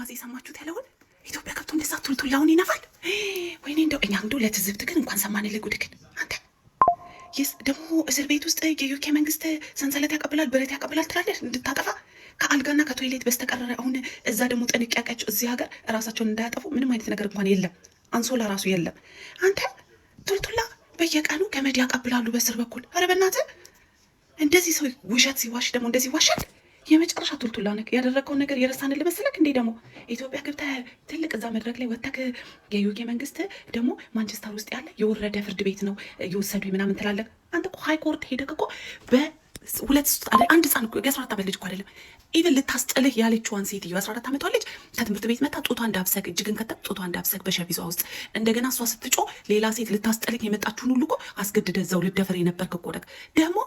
ጉማዜ ሰማችሁት ያለውን ኢትዮጵያ ገብቶ እንደዛ ቱልቱላውን ይነፋል። ወይኔ እንደው እኛ እንደው ለትዝብት ግን እንኳን ሰማንልህ ጉድ ግን አንተ ደግሞ እስር ቤት ውስጥ የዩኬ መንግስት ሰንሰለት ያቀብላል ብረት ያቀብላል ትላለህ እንድታጠፋ ከአልጋና ከቶይሌት በስተቀረ አሁን እዛ ደግሞ ጥንቃቄያቸው እዚህ ሀገር ራሳቸውን እንዳያጠፉ ምንም አይነት ነገር እንኳን የለም። አንሶላ ራሱ የለም። አንተ ቱልቱላ በየቀኑ ገመድ ያቀብላሉ በስር በኩል። ኧረ በእናትህ እንደዚህ ሰው ውሸት ሲዋሽ ደግሞ እንደዚህ ይዋሻል። የመጨረሻ ቱልቱላ ነክ ያደረገውን ነገር የረሳን ልመስለክ እንዴ? ደግሞ ኢትዮጵያ ገብተህ ትልቅ እዛ መድረክ ላይ ወጥተክ የዩኬ መንግስት ደግሞ ማንቸስተር ውስጥ ያለ የወረደ ፍርድ ቤት ነው የወሰዱ ምናምን ትላለህ። አንተ እኮ ሃይ ኮርት ሄደክ እኮ በሁለት አንድ ህፃን እኮ የ14 ዓመት ልጅ እኮ አይደለም ኢቨን ልታስጥልህ ያለችዋን ሴትዮ 14 ዓመቷ ልጅ ከትምህርት ቤት መጣ ጡቷ እንዳብሰክ እጅግን ከተክ ጡቷ እንዳብሰክ በሸቢዟ ውስጥ እንደገና እሷ ስትጮ ሌላ ሴት ልታስጥልህ የመጣችሁን ሁሉ እኮ አስገድደ እዛው ልደፈር የነበርክ እኮ ደግሞ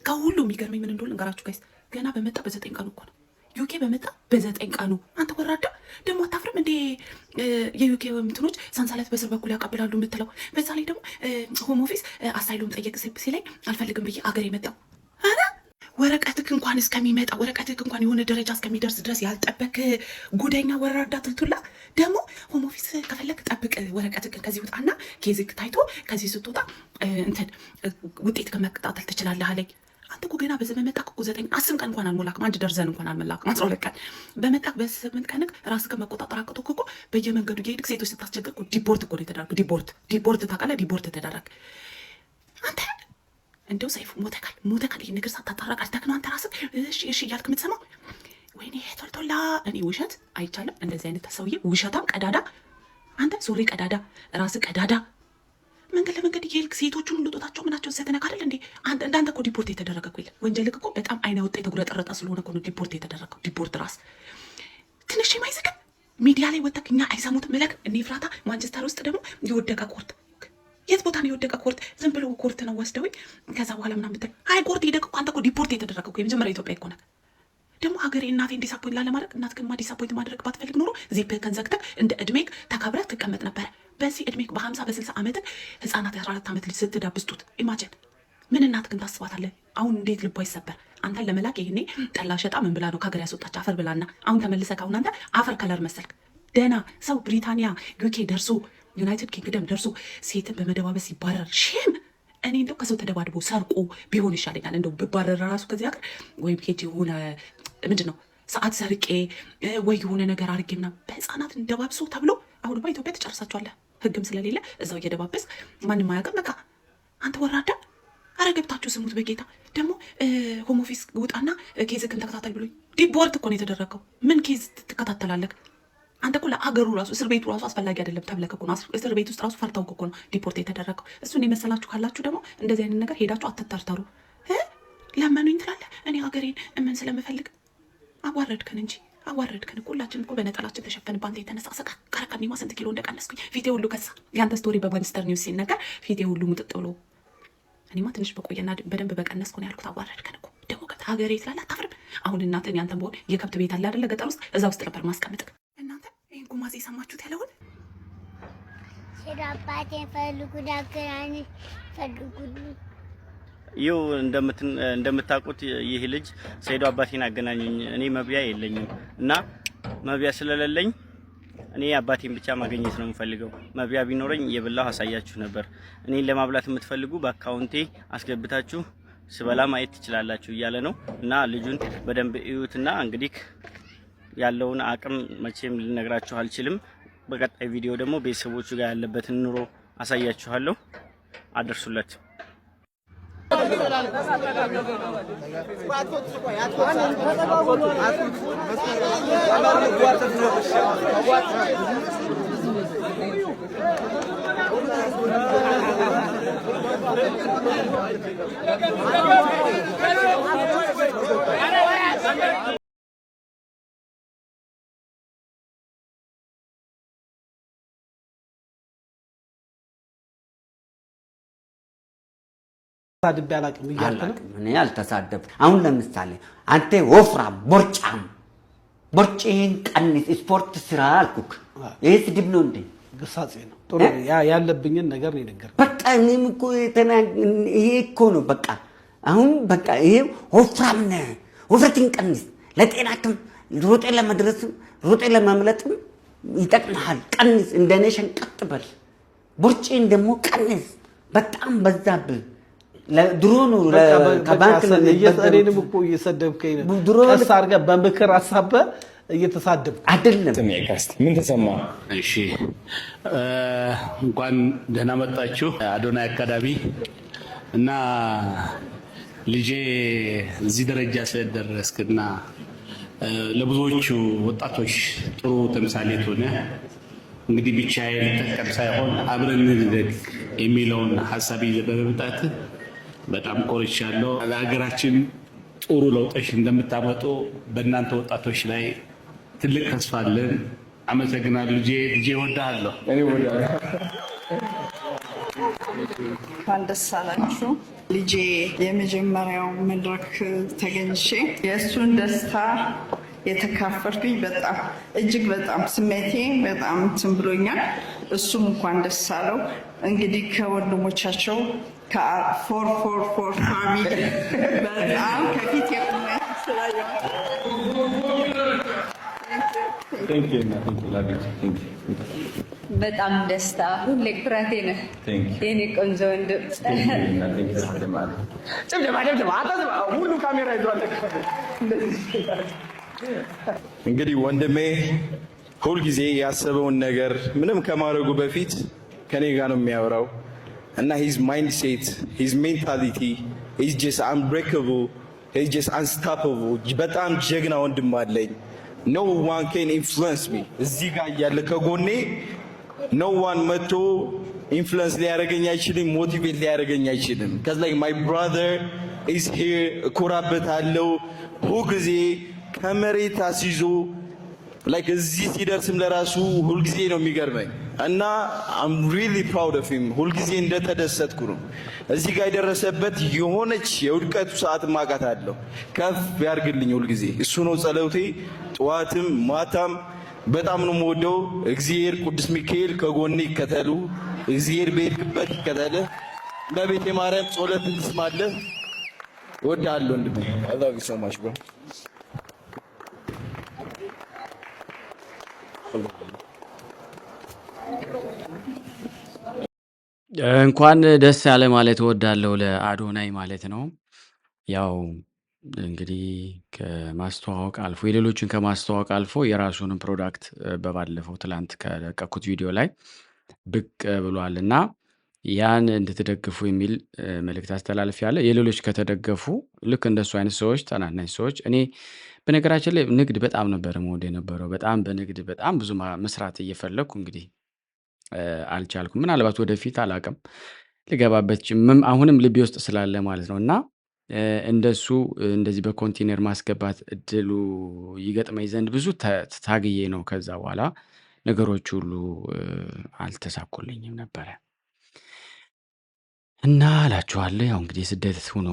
ከሁሉ የሚገርመኝ ምን እንደሆነ እንገራችሁ ጋይስ። ገና በመጣ በ9 ቀኑ እኮ ነው ዩኬ በመጣ በ9 ቀኑ። አንተ ወራዳ ደግሞ አታፍርም እንዴ? የዩኬ እንትኖች ሰንሰለት በስር በኩል ያቀብላሉ የምትለው በዛ ላይ ደግሞ ሆም ኦፊስ አሳይሎም ጠየቅ ሲለኝ አልፈልግም ብዬ አገር የመጣው አረ ወረቀትክ እንኳን እስከሚመጣ ወረቀትክ እንኳን የሆነ ደረጃ እስከሚደርስ ድረስ ያልጠበቅ ጉደኛ ወራዳ ትልቱላ። ደግሞ ሆም ኦፊስ ከፈለግ ጠብቅ ወረቀትክ ከዚህ ውጣና ኬዝክ ታይቶ ከዚህ ስትወጣ እንትን ውጤት ከመከታተል ትችላለህ አለኝ። አንተ እኮ ገና በዚህ በመጣክ እኮ 10 ቀን እንኳን አልሞላክም። 1 ደርዘን እንኳን አልሞላክም። 12 ቀን በመጣክ በ8 ቀንክ ራስህ መቆጣጠር አቅቶክ እኮ በየመንገዱ እየሄድክ ሴቶች ስታስቸግር እኮ ዲፖርት እኮ ነው የተደረገው። ዲፖርት ታውቃለህ? ዲፖርት ተደረግ። አንተ እንደው ሰይፉ ሞተካል። ይሄን ነገር ሳታጣራ ቀርተክ ነው አንተ ራስህ እሺ እያልክ የምትሰማው። ወይኔ ቶልቶላ እኔ ውሸት አይቻልም። እንደዚህ አይነት ሰውዬ ውሸታም ቀዳዳ። አንተ ሱሪ ቀዳዳ፣ ራስህ ቀዳዳ መንገድ ለመንገድ እየሄድክ ሴቶቹን ሁሉ ጦታቸው ምናቸውን ስትነካ አይደል እንዴ? እንዳንተ እኮ ዲፖርት የተደረገ እኮ የለም። ወንጀልክ እኮ በጣም አይነ ወጣ የተጉረጠረጠ ስለሆነ እኮ ነው ዲፖርት የተደረገው። ዲፖርት ራስ ትንሽ የማይዘገብ ሚዲያ ላይ ወጣክ እኛ አይሰሙትም እለክ እኔ ፍራታ። ማንቸስተር ውስጥ ደግሞ የወደቀ ኮርት፣ የት ቦታ ነው የወደቀ ኮርት? ዝም ብሎ ኮርት ነው ወስደውኝ ከዛ በኋላ ምናምን ብትል አይ ኮርት ሄደክ እኮ አንተ እኮ ዲፖርት የተደረገ እኮ የመጀመሪያ ኢትዮጵያ እኮ ነህ። ደግሞ ሀገሬ እናቴን ዲሳፖይንት ላለማድረግ እናትክማ ዲሳፖይንት ማድረግ ባትፈልግ ኖሮ ዚፕህን ዘግተህ እንደ እድሜክ ተከብረህ ትቀመጥ ነበረ። በዚህ እድሜክ በ50 በ60 ዓመትህ ህፃናት 14 ዓመት ልጅ ስትዳብስጡት ኢማጂን ምን እናትክን ታስባታለህ? አሁን እንዴት ልቧ ይሰበር? አንተን ለመላክ ይሄኔ ጠላ ሸጣ ምን ብላ ነው ከሀገር ያስወጣች? አፈር ብላና አሁን ተመልሰህ አሁን አንተ አፈር ከለር መሰልክ። ደህና ሰው ብሪታንያ ዩኬ ደርሶ ዩናይትድ ኪንግደም ደርሶ ሴትን በመደባበስ ይባረር ሼም። እኔ እንደው ከሰው ተደባድቦ ሰርቆ ቢሆን ይሻለኛል። እንደው ብባረር ራሱ ከዚህ ሀገር ወይ ሄድ የሆነ ምንድን ነው ሰዓት ሰርቄ ወይ የሆነ ነገር አድርጌ ምናምን በህፃናት እንደባብሶ ተብሎ አሁንማ ኢትዮጵያ ትጨርሳቸዋለህ። ህግም ስለሌለ እዛው እየደባበስ ማንም አያውቅም። በቃ አንተ ወራዳ። አረ ገብታችሁ ስሙት በጌታ። ደግሞ ሆም ኦፊስ ውጣና ኬዝክን ተከታተል ብሎኝ ዲፖርት እኮ ነው የተደረገው። ምን ኬዝ ትከታተላለህ አንተ? እኮ ለአገሩ ራሱ እስር ቤቱ ራሱ አስፈላጊ አይደለም ተብለክ እኮ ነው። እስር ቤት ውስጥ ራሱ ፈርተው እኮ ነው ዲፖርት የተደረገው። እሱን የመሰላችሁ ካላችሁ ደግሞ እንደዚህ አይነት ነገር ሄዳችሁ አትተርተሩ። ለመኑኝ ትላለህ። እኔ ሀገሬን እምን ስለምፈልግ አዋረድከን እንጂ አዋረድከን። ሁላችን እኮ በነጠላችን ተሸፈን ባንተ የተነሳ ሰቃ ከረከኒማ ስንት ኪሎ እንደቀነስኩኝ ፊቴ ሁሉ ከሳ። ያንተ ስቶሪ በማንቸስተር ኒውስ ሲነገር ፊቴ ሁሉ ሙጥጥ ብሎ እኔማ ትንሽ በቆየና በደንብ በቀነስኩ ነው ያልኩት። አዋረድከን እኮ ደግሞ ሀገሬ ትላለህ። አታፍርም? አሁን እናንተን ያንተን በሆን የከብት ቤት አለ አይደለ ገጠር ውስጥ እዛ ውስጥ ነበር ማስቀመጥ። እናንተ ይሄን ጉማዜ ሰማችሁት ያለውን ሄዳ አባቴን ፈልጉ ዳገራኒ ፈልጉ። ይው እንደምታውቁት ይህ ልጅ ሰይዶ አባቴን አገናኘኝ። እኔ መብያ የለኝም እና መብያ ስለሌለኝ እኔ አባቴን ብቻ ማግኘት ነው የምፈልገው። መብያ ቢኖረኝ የበላው አሳያችሁ ነበር። እኔን ለማብላት የምትፈልጉ በአካውንቴ አስገብታችሁ ስበላ ማየት ትችላላችሁ እያለ ነው። እና ልጁን በደንብ እዩትና እንግዲህ ያለውን አቅም መቼም ልነግራችሁ አልችልም። በቀጣይ ቪዲዮ ደግሞ ቤተሰቦቹ ጋር ያለበትን ኑሮ አሳያችኋለሁ። አድርሱለት። ታድብ ያላቅም ይያልከው እኔ አልተሳደብ። አሁን ለምሳሌ አንተ ወፍራም ቦርጭህን ቀንስ ስፖርት ስራ አልኩክ። ይሄ ስድብ ነው እንዴ? ግሳጼ ነው። ጥሩ ያለብኝን ነገር ነው ነገር በቃ እኔም እኮ ይሄ እኮ ነው በቃ። አሁን በቃ ይሄ ወፍራም ነህ፣ ውፍረትን ቀንስ፣ ለጤናክም ሮጤ ለመድረስም ሮጤ ለማምለጥም ይጠቅምሃል። ቀንስ፣ እንደኔ ሸንቀጥ በል። ቦርጭን ደግሞ ቀንስ። በጣም በዛብህ። ድሮ ነው ከባንክ እኔንም እኮ እየሰደብከኝ ነው። ቀስ አድርገህ በምክር አሳበህ እየተሳደብክ አይደለም። ምን ተሰማ? እሺ እንኳን ደህና መጣችሁ አዶናይ አካዳሚ እና ልጄ እዚህ ደረጃ ስለደረስክና ለብዙዎቹ ወጣቶች ጥሩ ተምሳሌት ሆነ። እንግዲህ ብቻዬን ልጠቀም ሳይሆን አብረን እንደግ የሚለውን ሐሳብ ይዘህ በመምጣት በጣም ቆርቻለሁ። ለሀገራችን ጥሩ ለውጦች እንደምታመጡ በእናንተ ወጣቶች ላይ ትልቅ ተስፋ አለን። አመሰግናለሁ። ልጄ እወድሃለሁ። እንኳን ደስ አላችሁ። ልጄ የመጀመሪያው መድረክ ተገኝቼ የእሱን ደስታ የተካፈልኩኝ በጣም እጅግ በጣም ስሜቴ በጣም እንትን ብሎኛል። እሱም እንኳን ደስ አለው። እንግዲህ ከወንድሞቻቸው ከ444 ፋሚሊ በጣም ከፊት የቆመ በጣም ደስታ ሁሌ ኩራቴ ነህ የኔ ቆንጆ ወንድም። ሁሉ ካሜራ ይዟል። እንግዲህ ወንድሜ ሁልጊዜ ያሰበውን ነገር ምንም ከማድረጉ በፊት ከኔ ጋር ነው የሚያወራው እና ሂዝ ማይንድሴት ሂዝ ሜንታሊቲ ሂዝ ጀስት አንብሬከብል ሂዝ ጀስት አንስታፐብል። በጣም ጀግና ወንድም አለኝ። ኖ ዋን ካን ኢንፍሉዌንስ ሚ። እዚህ ጋር እያለ ከጎኔ ኖ ዋን መጥቶ ኢንፍሉዌንስ ሊያደርገኝ አይችልም፣ ሞቲቬት ሊያደርገኝ አይችልም። ከዚ ላይ ማይ ብራዘር ኢዝ ሂር። እኮራበታለሁ ሁልጊዜ ከመሬት አስይዞ ላይክ እዚህ ሲደርስም ለራሱ ሁልጊዜ ነው የሚገርመኝ እና አም ሪሊ ፕራውድ ኦፍ ሂም። ሁልጊዜ እንደተደሰትኩ ነው። እዚህ ጋር የደረሰበት የሆነች የውድቀቱ ሰዓት ማቃት አለው። ከፍ ያርግልኝ ሁልጊዜ እሱ ነው ጸሎቴ። ጠዋትም ማታም በጣም ነው የምወደው። እግዚአብሔር ቅዱስ ሚካኤል ከጎኔ ይከተሉ። እግዚአብሔር በሄድክበት ይከተልህ። በቤተ ማርያም ጸሎት ትስማለህ። እወድሃለሁ ወንድሜ። I love you so much bro። እንኳን ደስ ያለ ማለት እወዳለሁ ለአዶናይ ማለት ነው። ያው እንግዲህ ከማስተዋወቅ አልፎ የሌሎችን ከማስተዋወቅ አልፎ የራሱንም ፕሮዳክት በባለፈው ትላንት ከለቀኩት ቪዲዮ ላይ ብቅ ብሏል እና ያን እንድትደግፉ የሚል መልእክት አስተላልፍ ያለ የሌሎች ከተደገፉ ልክ እንደሱ አይነት ሰዎች ታናናሽ ሰዎች እኔ በነገራችን ላይ ንግድ በጣም ነበር መወድ የነበረው በጣም በንግድ በጣም ብዙ መስራት እየፈለግኩ እንግዲህ አልቻልኩም። ምናልባት ወደፊት አላቅም ልገባበት አሁንም ልቤ ውስጥ ስላለ ማለት ነው እና እንደሱ እንደዚህ በኮንቴነር ማስገባት እድሉ ይገጥመኝ ዘንድ ብዙ ታግዬ ነው። ከዛ በኋላ ነገሮች ሁሉ አልተሳኩልኝም ነበረ እና እላችኋለሁ ያው እንግዲህ ስደት ሆኖ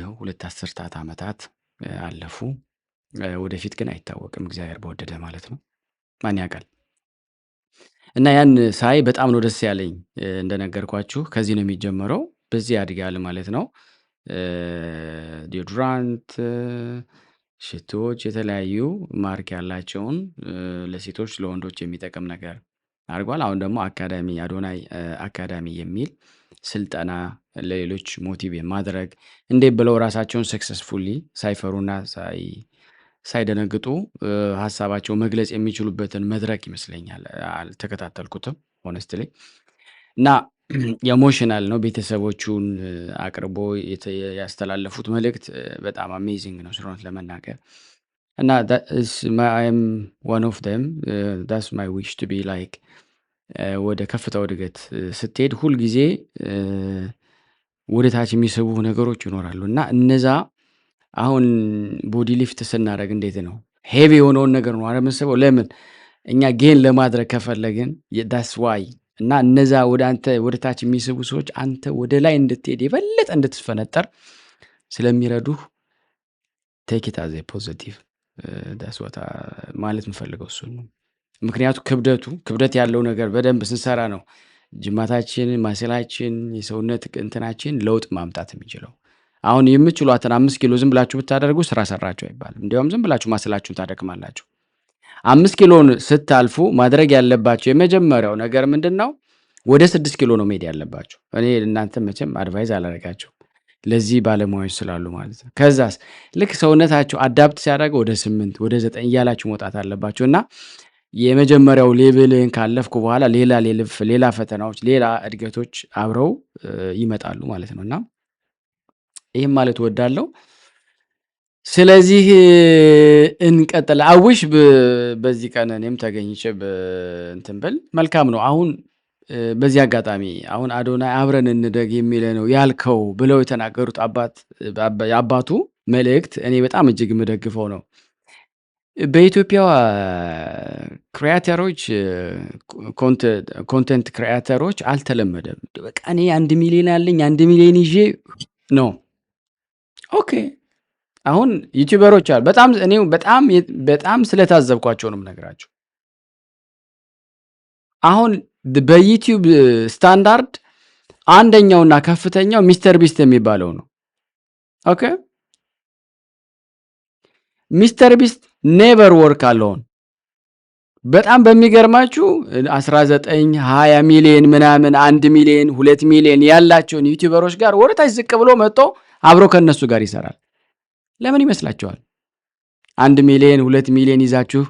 ያው 2 አስርታት ዓመታት አለፉ። ወደፊት ግን አይታወቅም እግዚአብሔር በወደደ ማለት ነው። ማን ያውቃል? እና ያን ሳይ በጣም ነው ደስ ያለኝ። እንደነገርኳችሁ ከዚህ ነው የሚጀመረው፣ በዚህ ያድጋል ማለት ነው። ዲዮድራንት፣ ሽቶዎች፣ የተለያዩ ማርክ ያላቸውን ለሴቶች ለወንዶች የሚጠቅም ነገር አድርጓል። አሁን ደግሞ አካዳሚ አዶናይ አካዳሚ የሚል ስልጠና ለሌሎች ሞቲቭ ማድረግ እንዴት ብለው ራሳቸውን ሰክሰስፉሊ ሳይፈሩና ሳይደነግጡ ሀሳባቸው መግለጽ የሚችሉበትን መድረክ ይመስለኛል። አልተከታተልኩትም ሆነስትሊ እና ኢሞሽናል ነው። ቤተሰቦቹን አቅርቦ ያስተላለፉት መልእክት በጣም አሜዚንግ ነው ስለሆነ ለመናገር እና አይ አም ዋን ኦፍ ደም ዳትስ ማይ ዊሽ ቱ ቢ ላይክ ወደ ከፍታው እድገት ስትሄድ ሁልጊዜ ወደ ታች የሚስቡ ነገሮች ይኖራሉ እና እነዛ አሁን ቦዲ ሊፍት ስናደርግ እንዴት ነው ሄቪ የሆነውን ነገር ነው አለመሰበው። ለምን እኛ ጌን ለማድረግ ከፈለግን ዳስ ዋይ እና እነዛ ወደ አንተ ወደ ታች የሚስቡ ሰዎች አንተ ወደ ላይ እንድትሄድ የበለጠ እንድትፈነጠር ስለሚረዱህ ቴክ ኢት አዝ ኤ ፖዚቲቭ ዳስ ዋት ማለት የምፈልገው እሱ ነው። ምክንያቱ ክብደት ያለው ነገር በደንብ ስንሰራ ነው ጅማታችን ማሰላችን የሰውነት እንትናችን ለውጥ ማምጣት የሚችለው አሁን የምትችሏትን 5 ኪሎ ዝም ብላችሁ ብታደርጉ ስራ ሰራችሁ አይባልም። እንዲያውም ዝም ብላችሁ ማስላችሁን ታደክማላችሁ። 5 ኪሎን ስታልፉ ማድረግ ያለባችሁ የመጀመሪያው ነገር ምንድነው? ወደ 6 ኪሎ ነው መሄድ ያለባችሁ። እኔ እናንተ መቼም አድቫይዝ አላደርጋችሁም ለዚህ ባለሙያዎች ስላሉ ማለት ነው። ከዛስ ልክ ሰውነታችሁ አዳፕት ሲያደርግ ወደ 8 ወደ 9 እያላችሁ መውጣት አለባችሁና የመጀመሪያው ሌቭልን ካለፍኩ በኋላ ሌላ ፈተናዎች ሌላ እድገቶች አብረው ይመጣሉ ማለት ነውና ይሄም ማለት ወዳለው። ስለዚህ እንቀጥል። አውሽ በዚህ ቀን እኔም ተገኝቼ እንትን ብል መልካም ነው። አሁን በዚህ አጋጣሚ አሁን አዶናይ አብረን እንደግ የሚል ነው ያልከው ብለው የተናገሩት አባቱ መልእክት እኔ በጣም እጅግ የምደግፈው ነው። በኢትዮጵያ ክሪኤተሮች ኮንቴንት ክሪኤተሮች አልተለመደም። በቃ እኔ 1 ሚሊዮን ያለኝ 1 ሚሊዮን ይዤ ነው። ኦኬ አሁን ዩቲዩበሮች አሉ። እኔ በጣም ስለታዘብኳቸው ነው የምነግራቸው። አሁን በዩቲዩብ ስታንዳርድ አንደኛውና ከፍተኛው ሚስተር ቢስት የሚባለው ነው። ኦኬ ሚስተር ቢስት ኔቨር ወርክ አለውን። በጣም በሚገርማችሁ 19 20 ሚሊዮን ምናምን 1 ሚሊዮን 2 ሚሊዮን ያላቸውን ዩቲዩበሮች ጋር ወርታች ዝቅ ብሎ መጥቶ አብሮ ከነሱ ጋር ይሰራል። ለምን ይመስላችኋል? 1 ሚሊዮን 2 ሚሊዮን ይዛችሁ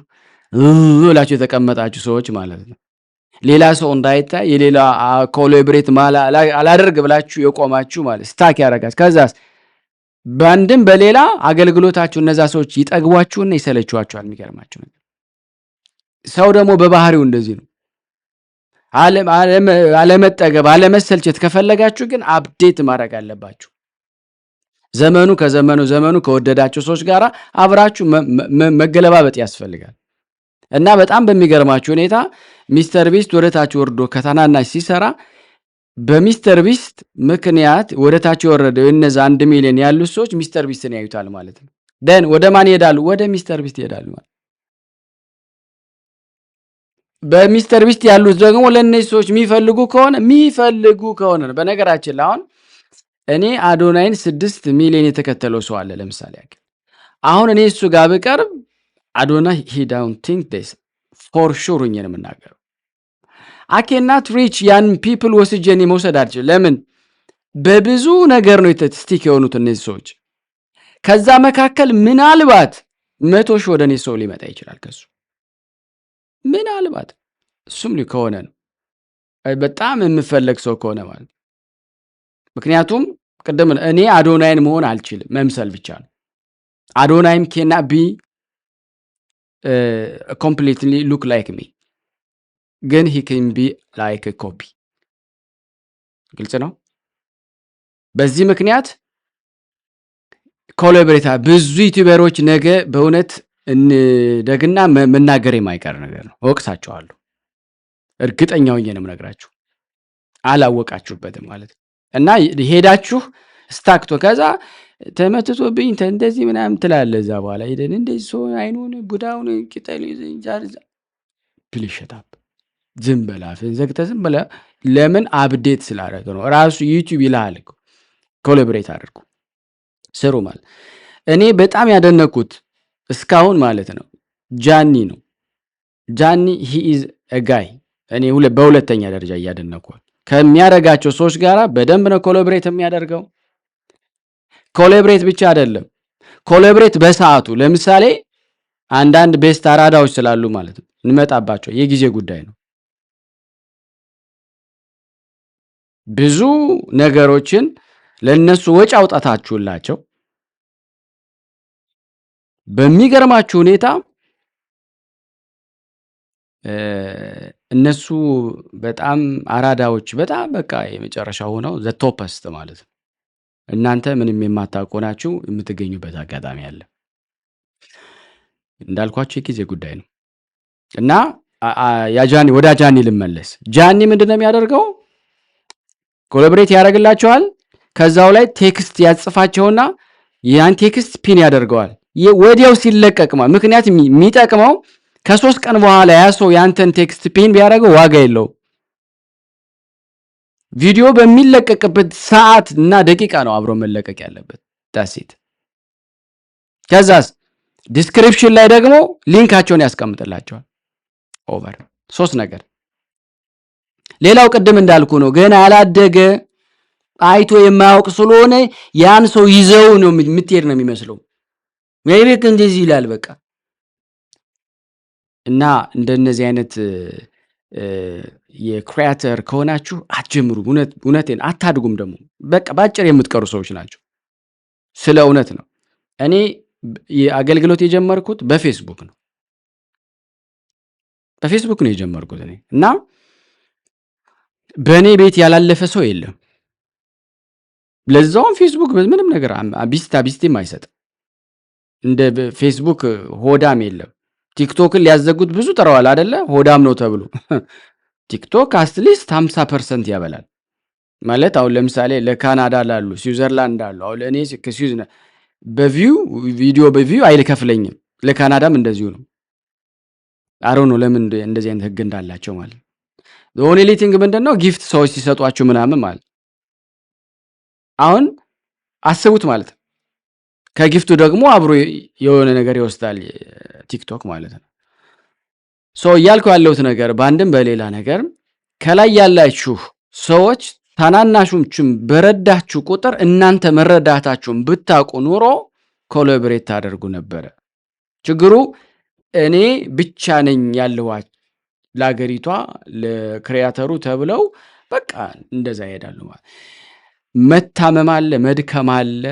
ብላችሁ የተቀመጣችሁ ሰዎች ማለት ነው። ሌላ ሰው እንዳይታይ የሌላ ኮላቦሬት አላደርግ ብላችሁ የቆማችሁ ማለት ስታክ ያደርጋችሁ። ከዛስ በአንድም በሌላ አገልግሎታችሁ እነዛ ሰዎች ይጠግቧችሁና ይሰለችኋችኋል። የሚገርማችሁ ነገር ሰው ደግሞ በባህሪው እንደዚህ ነው። አለመጠገብ አለመሰልቸት ከፈለጋችሁ ግን አፕዴት ማድረግ አለባችሁ። ዘመኑ ከወደዳችሁ ሰዎች ጋር አብራችሁ መገለባበጥ ያስፈልጋል። እና በጣም በሚገርማችሁ ሁኔታ ሚስተር ቢስት ወደታች ወርዶ ከተናናሽ ሲሰራ በሚስተር ቢስት ምክንያት ወደታች ወረደው እነዛ 1 ሚሊዮን ያሉት ሰዎች ሚስተር ቢስትን ያዩታል ማለት ነው። ደን ወደ ማን ይሄዳሉ? ወደ ሚስተር ቢስት ይሄዳሉ ማለት። በሚስተር ቢስት ያሉት ደግሞ ለነዚህ ሰዎች የሚፈልጉ ከሆነ በነገራችን ላይ አሁን እኔ አዶናይን 6 ሚሊዮን የተከተለው ሰው አለ ለምሳሌ ያክል። አሁን እኔ እሱ ጋር ብቀርብ አዶናይ he don't think this for sure ነው የምናገረው። I cannot reach ያን people ወስጄን መውሰድ አልችልም። ለምን? በብዙ ነገር ነው ስቲክ የሆኑት እነዚህ ሰዎች። ከዛ መካከል ምናልባት 100 ሺህ ወደ እኔ ሰው ሊመጣ ይችላል ከሱ ምናልባት እሱም ከሆነ ነው በጣም የምፈልግ ሰው ከሆነ ማለት። ምክንያቱም ቅድም እኔ አዶናይን መሆን አልችልም፣ መምሰል ብቻ ነው። አዶናይም cannot be completely look like me, ግን he can be like a copy። ግልጽ ነው። በዚህ ምክንያት ኮላቦሬታ ብዙ ዩቲዩበሮች ነገ በእውነት እንደግና መናገር የማይቀር ነገር ነው። ወቅሳቸዋለሁ፣ እርግጠኛ ሆኜ ነው የምነግራችሁ። አላወቃችሁበትም ማለት እና ሄዳችሁ ስታክቶ ከዛ ተመትቶብኝ እንደዚህ ምናምን ትላለህ። እዛ በኋላ ሄደን እንደዚህ ሰው አይኑን ቡዳውን ቅጠል ይዛርዛ ፕሊሸታፕ ዝም በላፍን ዘግተህ ዝም በላ። ለምን? አፕዴት ስላደረገ ነው። ራሱ ዩቲዩብ ይልሃል እኮ ኮላቦሬት አድርጉ ስሩ ማለት። እኔ በጣም ያደነኩት እስካሁን ማለት ነው ጃኒ ነው። ጃኒ he is a guy። እኔ በሁለተኛ ደረጃ እያደነኳል ከሚያደርጋቸው ሰዎች ጋራ በደንብ ነው ኮላቦሬት የሚያደርገው። ኮላቦሬት ብቻ አይደለም፣ ኮላቦሬት በሰዓቱ ለምሳሌ አንዳንድ ቤስት አራዳዎች ስላሉ ማለት ነው እንመጣባቸው፣ የጊዜ ጉዳይ ነው። ብዙ ነገሮችን ለነሱ ወጪ አውጣታችሁላቸው በሚገርማችሁ ሁኔታ እነሱ በጣም አራዳዎች በጣም በቃ የመጨረሻ ሆነው ዘ ቶፕስት ማለት ነው። እናንተ ምንም የማታውቁ ናችሁ፣ የምትገኙበት አጋጣሚ አለ። እንዳልኳችሁ የጊዜ ጉዳይ ነው እና ያጃኒ ወደ ጃኒ ልመለስ። ጃኒ ምንድነው የሚያደርገው? ኮላቦሬት ያደርግላቸዋል። ከዛው ላይ ቴክስት ያጽፋቸውና ያን ቴክስት ፒን ያደርገዋል ወዲያው ሲለቀቅማ። ምክንያቱም የሚጠቅመው ከ3 ቀን በኋላ ያ ሰው ያንተን ቴክስት ፒን ቢያደርገው ዋጋ የለው። ቪዲዮ በሚለቀቅበት ሰዓት እና ደቂቃ ነው አብሮ መለቀቅ ያለበት። ዳሴት ከዛስ ዲስክሪፕሽን ላይ ደግሞ ሊንካቸውን ያስቀምጥላቸዋል። ኦቨር 3 ነገር። ሌላው ቅድም እንዳልኩ ነው፣ ገና ያላደገ አይቶ የማያውቅ ስለሆነ ያን ሰው ይዘው ነው የምትሄድ ነው የሚመስለው። ወይቤክ እንደዚህ ይላል በቃ። እና እንደነዚህ አይነት የክሪኤተር ከሆናችሁ አትጀምሩ። እውነቴን አታድጉም። ደግሞ በቃ ባጭር የምትቀሩ ሰዎች ናቸው። ስለ እውነት ነው። እኔ አገልግሎት የጀመርኩት በፌስቡክ ነው። በፌስቡክ ነው የጀመርኩት እኔ እና በእኔ ቤት ያላለፈ ሰው የለም። ለዛውም ፌስቡክ ምንም ነገር ቢስቲም አይሰጥም። እንደ ፌስቡክ ሆዳም የለም። ቲክቶክን ሊያዘጉት ብዙ ጥረዋል አይደለ? ሆዳም ነው ተብሎ ቲክቶክ አትሊስት 50% ያበላል ማለት። አሁን ለምሳሌ ለካናዳ ላሉ ስዊዘርላንድ አሉ። አሁን እኔ ከስዊዘርላንድ ቪዲዮ በቪው አይከፍለኝም። ለካናዳም እንደዚሁ ነው። አሮ ነው ለምን እንደዚህ አይነት ህግ እንዳላቸው ማለት። ኦንሊ ሊቲንግ ምንድነው ጊፍት ሰዎች ሲሰጧቸው ምናምን ማለት። አሁን አስቡት ማለት ከጊፍቱ ደግሞ አብሮ የሆነ ነገር ይወስዳል ቲክቶክ ማለት ነው። እያልኩ ያለሁት ነገር በአንድም በሌላ ነገር ከላይ ያላችሁ ሰዎች ታናናሾችም በረዳችሁ ቁጥር እናንተ መረዳታችሁን ብታውቁ ኑሮ ኮላቦሬት ታደርጉ ነበረ። ችግሩ እኔ ብቻ ነኝ ያለዋች ለሀገሪቷ ለክሪኤተሩ ተብለው በቃ እንደዛ ይሄዳሉ ማለት። መታመም አለ፣ መድከም አለ፣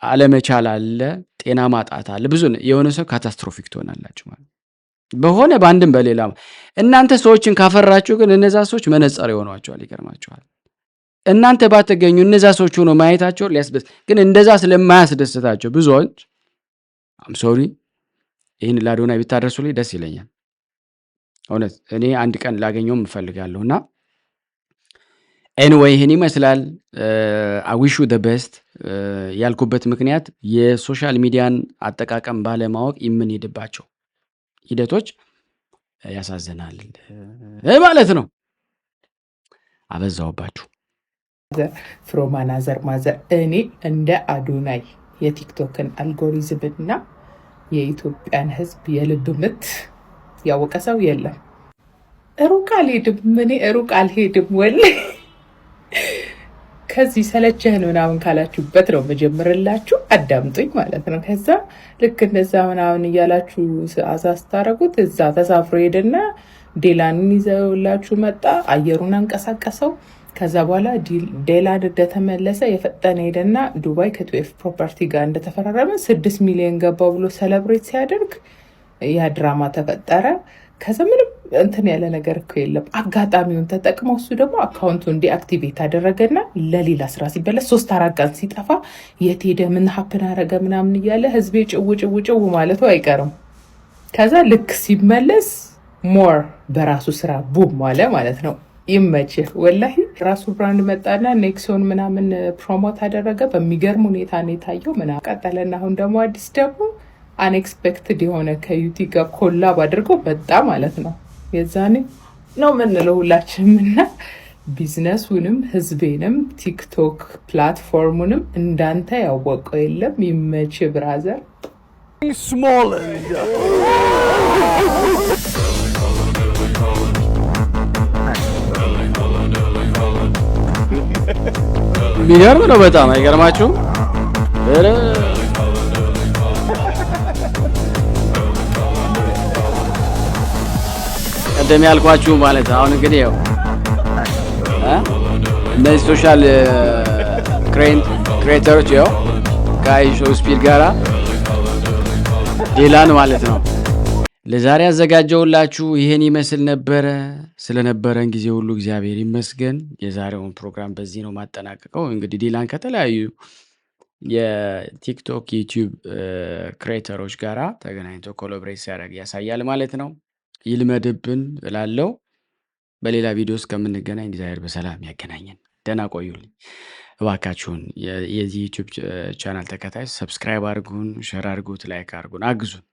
አለመቻል አለ፣ ጤና ማጣት አለ። ብዙ የሆነ ሰው ካታስትሮፊክ ትሆናላችሁ ማለት በሆነ በአንድም በሌላ። እናንተ ሰዎችን ካፈራችሁ ግን እነዛ ሰዎች መነጽር ይሆኗቸዋል። ይገርማቸዋል። እናንተ ባትገኙ እነዛ ሰዎች ሆኖ ማየታቸው ሊያስደስት፣ ግን እንደዛ ስለማያስደስታቸው ብዙዎች አም ሶሪ ይህን ለአዶናይ ቢታደርሱልኝ ደስ ይለኛል። እውነት እኔ አንድ ቀን ላገኘውም እፈልጋለሁና ኤኒዌይ ይህን ይመስላል። አይ ዊሽ ዩ ዘ ቤስት ያልኩበት ምክንያት የሶሻል ሚዲያን አጠቃቀም ባለማወቅ የምንሄድባቸው ሂደቶች ያሳዝናል ማለት ነው። አበዛውባችሁ። ፍሮማናዘር ማዘር እኔ እንደ አዶናይ የቲክቶክን አልጎሪዝምና የኢትዮጵያን ሕዝብ የልብ ምት ያወቀ ሰው የለም። ሩቅ አልሄድም፣ እኔ ሩቅ አልሄድም። ወላሂ ከዚህ ሰለቸህን ምናምን ካላችሁበት ነው መጀመርላችሁ። አዳምጡኝ ማለት ነው። ከዛ ልክ እንደዛ ምናምን እያላችሁ አሳስታረጉት እዛ ተሳፍሮ ሄደና ዴላንን ይዘውላችሁ መጣ። አየሩን አንቀሳቀሰው። ከዛ በኋላ ዴላን እንደተመለሰ የፈጠነ ሄደና ዱባይ ከ12 ፕሮፐርቲ ጋር እንደተፈራረመ 6 ሚሊዮን ገባው ብሎ ሰለብሬት ሲያደርግ ያ ድራማ ተፈጠረ። ከዛ ምንም እንትን ያለ ነገር እኮ የለም። አጋጣሚውን ተጠቅመው እሱ ደግሞ አካውንቱን ዲአክቲቬት አደረገና ለሌላ ስራ ሲበለስ 3-4 ቀን ሲጠፋ የት ሄደ ምን ሀፕን አረገ ምናምን እያለ ህዝቤ ጭው ማለቱ አይቀርም። ከዛ ልክ ሲመለስ ሞር በራሱ ስራ ቡም አለ ማለት ነው። ይመችህ ወላሂ። ራሱ ብራንድ መጣና ኔክሶን ምናምን ፕሮሞት አደረገ። በሚገርም ሁኔታ ነው የታየው ምናምን ቀጠለና አሁን ደግሞ አዲስ ደግሞ አንኤክስፔክትድ የሆነ ከዩቲ ጋር ኮላብ አድርገው መጣ ማለት ነው። የዛኔ ነው ምንለው ሁላችንም እና ቢዝነሱንም ህዝቤንም ቲክቶክ ፕላትፎርሙንም እንዳንተ ያወቀው የለም። ይመች ብራዘር። የሚገርም ነው በጣም አይገርማችሁም? ቀደም ያልኳችሁ ማለት አሁን እንግዲህ ያው እነዚህ ሶሻል ክሬተሮች ያው ከአይሾ ስፒድ ጋራ ዴላን ማለት ነው። ለዛሬ ያዘጋጀውላችሁ ይሄን ይመስል ነበረ። ስለነበረን ጊዜ ሁሉ እግዚአብሔር ይመስገን። የዛሬውን ፕሮግራም በዚህ ነው ማጠናቀቀው። እንግዲህ ዴላን ከተለያዩ የቲክቶክ ዩቲዩብ ክሬተሮች ጋራ ተገናኝቶ ኮላቦሬት ሲያደርግ ያሳያል ማለት ነው። ይልመድብን እላለሁ። በሌላ ቪዲዮ እስከምንገናኝ እግዚአብሔር በሰላም ያገናኘን። ደህና ቆዩልኝ። እባካችሁን የዚህ ዩቲዩብ ቻናል ተከታይ ሰብስክራይብ አድርጉን፣ ሼር አድርጉት፣ ላይክ አድርጉን፣ አግዙን።